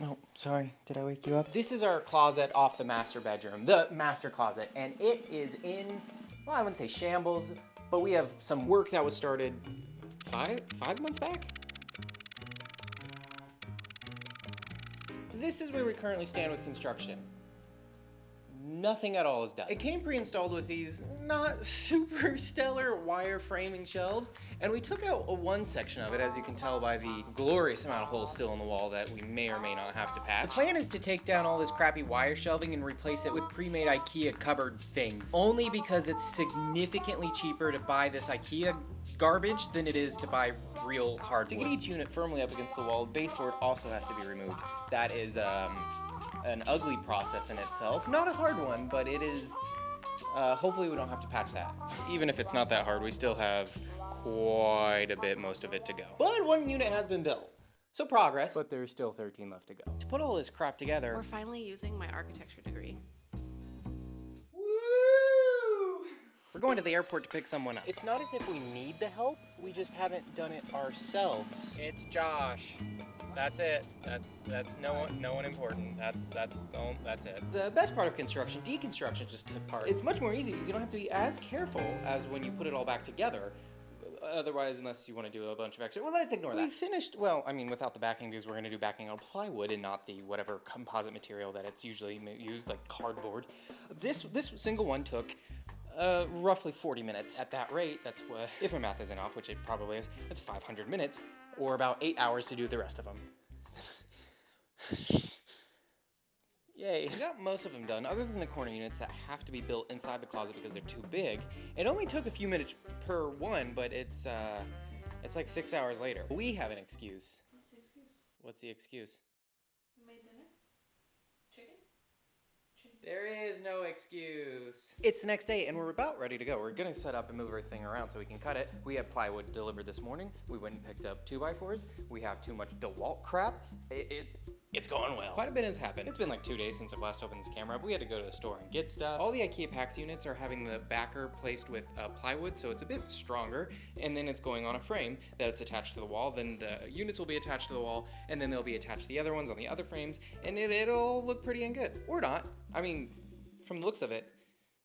Oh, sorry. Did I wake you up? This is our closet off the master bedroom, the master closet, and it is in, well, I wouldn't say shambles, but we have some work that was started five months back? This is where we currently stand with construction. Nothing at all is done. It came pre-installed with these not super stellar wire framing shelves, and we took out one section of it, as you can tell by the glorious amount of holes still in the wall that we may or may not have to patch. The plan is to take down all this crappy wire shelving and replace it with pre-made IKEA cupboard things, only because it's significantly cheaper to buy this IKEA garbage than it is to buy real hardwood. To get each unit firmly up against the wall, the baseboard also has to be removed. That is an ugly process in itself. Not a hard one, but it is, hopefully we don't have to patch that. Even if it's not that hard, we still have quite a bit, most of it to go. But one unit has been built. So progress, but there's still 13 left to go. To put all this crap together, We're finally using my architecture degree. we're going to the airport to pick someone up. It's not as if we need the help, we just haven't done it ourselves. It's Josh. That's it. That's no one important. That's it. The best part of construction, deconstruction, just took part. It's much more easy because you don't have to be as careful as when you put it all back together. Otherwise, unless you want to do a bunch of extra, well, let's ignore that. We finished, well, I mean, without the backing, because we're going to do backing on plywood and not the whatever composite material that it's usually used, like cardboard. This single one took roughly 40 minutes. At that rate, that's what, if my math isn't off, which it probably is, that's 500 minutes, or about 8 hours to do the rest of them. Yay. We got most of them done, other than the corner units that have to be built inside the closet because they're too big. It only took a few minutes per one, but it's like 6 hours later. We have an excuse. What's the excuse? What's the excuse? We made dinner? Chicken? There is no excuse. It's the next day and we're about ready to go. We're gonna set up and move everything around so we can cut it. We had plywood delivered this morning. We went and picked up 2x4s. We have too much DeWalt crap. It's going well. Quite a bit has happened. It's been like 2 days since I've last opened this camera up. We had to go to the store and get stuff. All the IKEA PAX units are having the backer placed with plywood, so it's a bit stronger, and then it's going on a frame that's attached to the wall. Then the units will be attached to the wall, and then they'll be attached to the other ones on the other frames, and it'll look pretty and good. Or not. I mean, from the looks of it,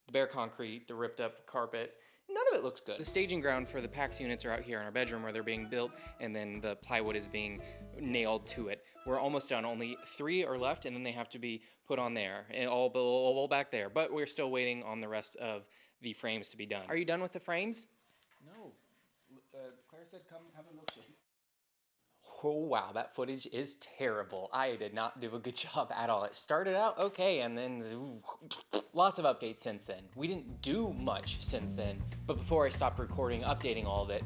the bare concrete, the ripped up carpet, none of it looks good. The staging ground for the PAX units are out here in our bedroom where they're being built, and then the plywood is being nailed to it. We're almost done. Only 3 are left, and then they have to be put on there, and all back there. But we're still waiting on the rest of the frames to be done. Are you done with the frames? No. Claire said come have a milkshake. Oh wow, that footage is terrible. I did not do a good job at all. It started out okay, and then lots of updates since then. We didn't do much since then, but before I stopped recording, updating all of it,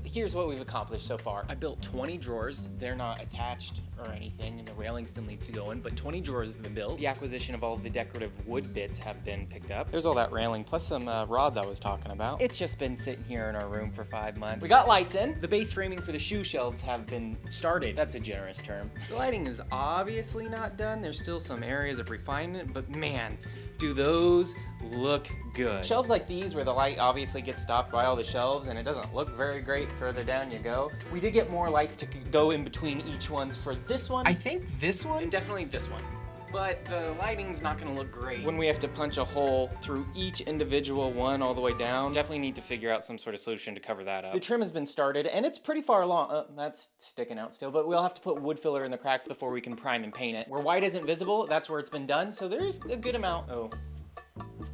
here's what we've accomplished so far. I built 20 drawers. They're not attached or anything, and the railing still needs to go in, but 20 drawers have been built. The acquisition of all of the decorative wood bits have been picked up. There's all that railing, plus some rods I was talking about. It's just been sitting here in our room for 5 months. We got lights in. The base framing for the shoe shelves have been started. That's a generous term. The lighting is obviously not done. There's still some areas of refinement, but man, do those look good. Shelves like these where the light obviously gets stopped by all the shelves and it doesn't look very great further down you go. We did get more lights to go in between each ones for this one. I think this one? And definitely this one. But the lighting's not gonna look great when we have to punch a hole through each individual one all the way down. Definitely need to figure out some sort of solution to cover that up. The trim has been started and it's pretty far along. That's sticking out still, but we'll have to put wood filler in the cracks before we can prime and paint it. Where white isn't visible, that's where it's been done, so there's a good amount. Oh.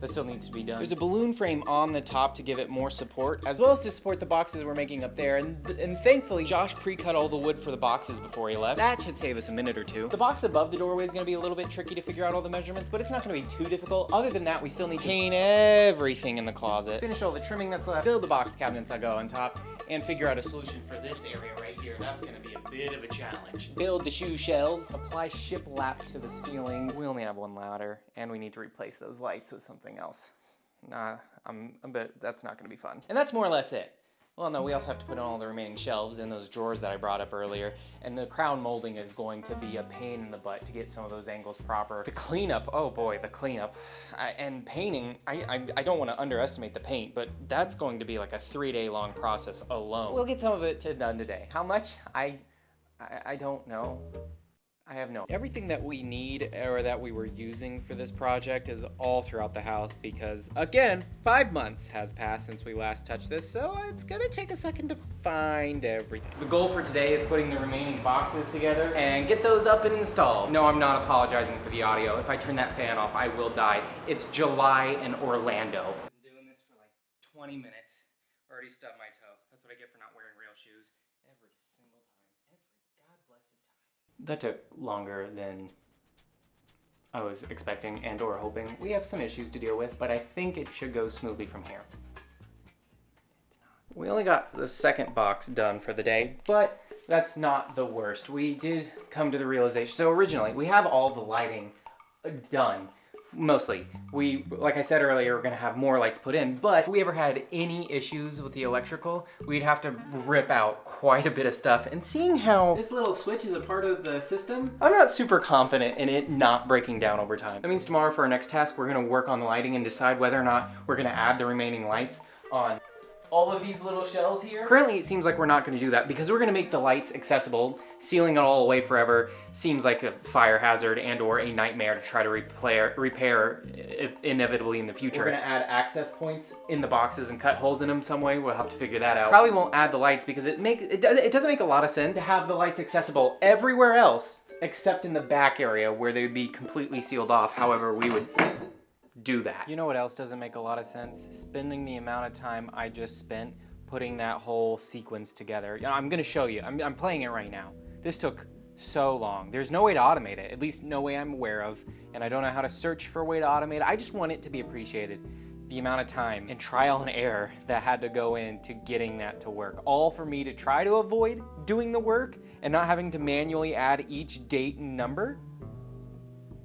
That still needs to be done. There's a balloon frame on the top to give it more support, as well as to support the boxes we're making up there. And thankfully, Josh pre-cut all the wood for the boxes before he left. That should save us a minute or two. The box above the doorway is gonna be a little bit tricky to figure out all the measurements, but it's not gonna be too difficult. Other than that, we still need to paint everything in the closet, finish all the trimming that's left, fill the box cabinets that go on top, and figure out a solution for this area right here. That's gonna be a bit of a challenge. Build the shoe shelves, apply shiplap to the ceilings. We only have one ladder, and we need to replace those lights with something else. Nah, that's not gonna be fun. And that's more or less it. Well, no, we also have to put in all the remaining shelves in those drawers that I brought up earlier, and the crown molding is going to be a pain in the butt to get some of those angles proper. The cleanup, oh boy, the cleanup. And painting, I don't want to underestimate the paint, but that's going to be like a 3-day long process alone. We'll get some of it done today. How much? I don't know. I have no. Everything that we need or that we were using for this project is all throughout the house because, again, 5 months has passed since we last touched this, so it's gonna take a second to find everything. The goal for today is putting the remaining boxes together and get those up and installed. No, I'm not apologizing for the audio. If I turn that fan off, I will die. It's July in Orlando. I've been doing this for like 20 minutes. Already stubbed my toe. That's what I get for not wearing real shoes every single time. Every God blessed time. That took longer than I was expecting and or hoping. We have some issues to deal with, but I think it should go smoothly from here. We only got the second box done for the day, but that's not the worst. We did come to the realization. So originally, we have all the lighting done. Mostly. Like I said earlier, we're gonna have more lights put in, but if we ever had any issues with the electrical, we'd have to rip out quite a bit of stuff. And seeing how this little switch is a part of the system, I'm not super confident in it not breaking down over time. That means tomorrow for our next task, we're gonna work on the lighting and decide whether or not we're gonna add the remaining lights on all of these little shells here. Currently, it seems like we're not going to do that because we're going to make the lights accessible. Sealing it all away forever seems like a fire hazard and or a nightmare to try to repair inevitably in the future. We're going to add access points in the boxes and cut holes in them some way. We'll have to figure that out. Probably won't add the lights because it doesn't make a lot of sense to have the lights accessible everywhere else except in the back area where they'd be completely sealed off. However, we would do that. You know what else doesn't make a lot of sense? Spending the amount of time I just spent putting that whole sequence together. You know, I'm gonna show you. I'm playing it right now. This took so long. There's no way to automate it, at least no way I'm aware of, and I don't know how to search for a way to automate it. I just want it to be appreciated. The amount of time and trial and error that had to go into getting that to work. All for me to try to avoid doing the work and not having to manually add each date and number.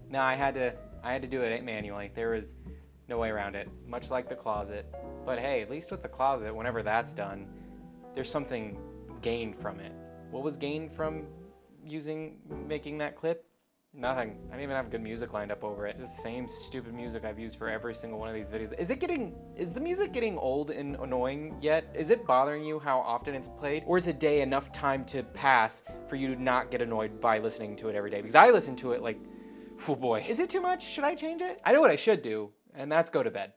No, I had to do it manually. There was no way around it, much like the closet. But hey, at least with the closet, whenever that's done, there's something gained from it. What was gained from making that clip? Nothing. I didn't even have good music lined up over it. Just the same stupid music I've used for every single one of these videos. Is the music getting old and annoying yet? Is it bothering you how often it's played? Or is a day enough time to pass for you to not get annoyed by listening to it every day? Because I listen to it like, oh boy. Is it too much? Should I change it? I know what I should do, and that's go to bed.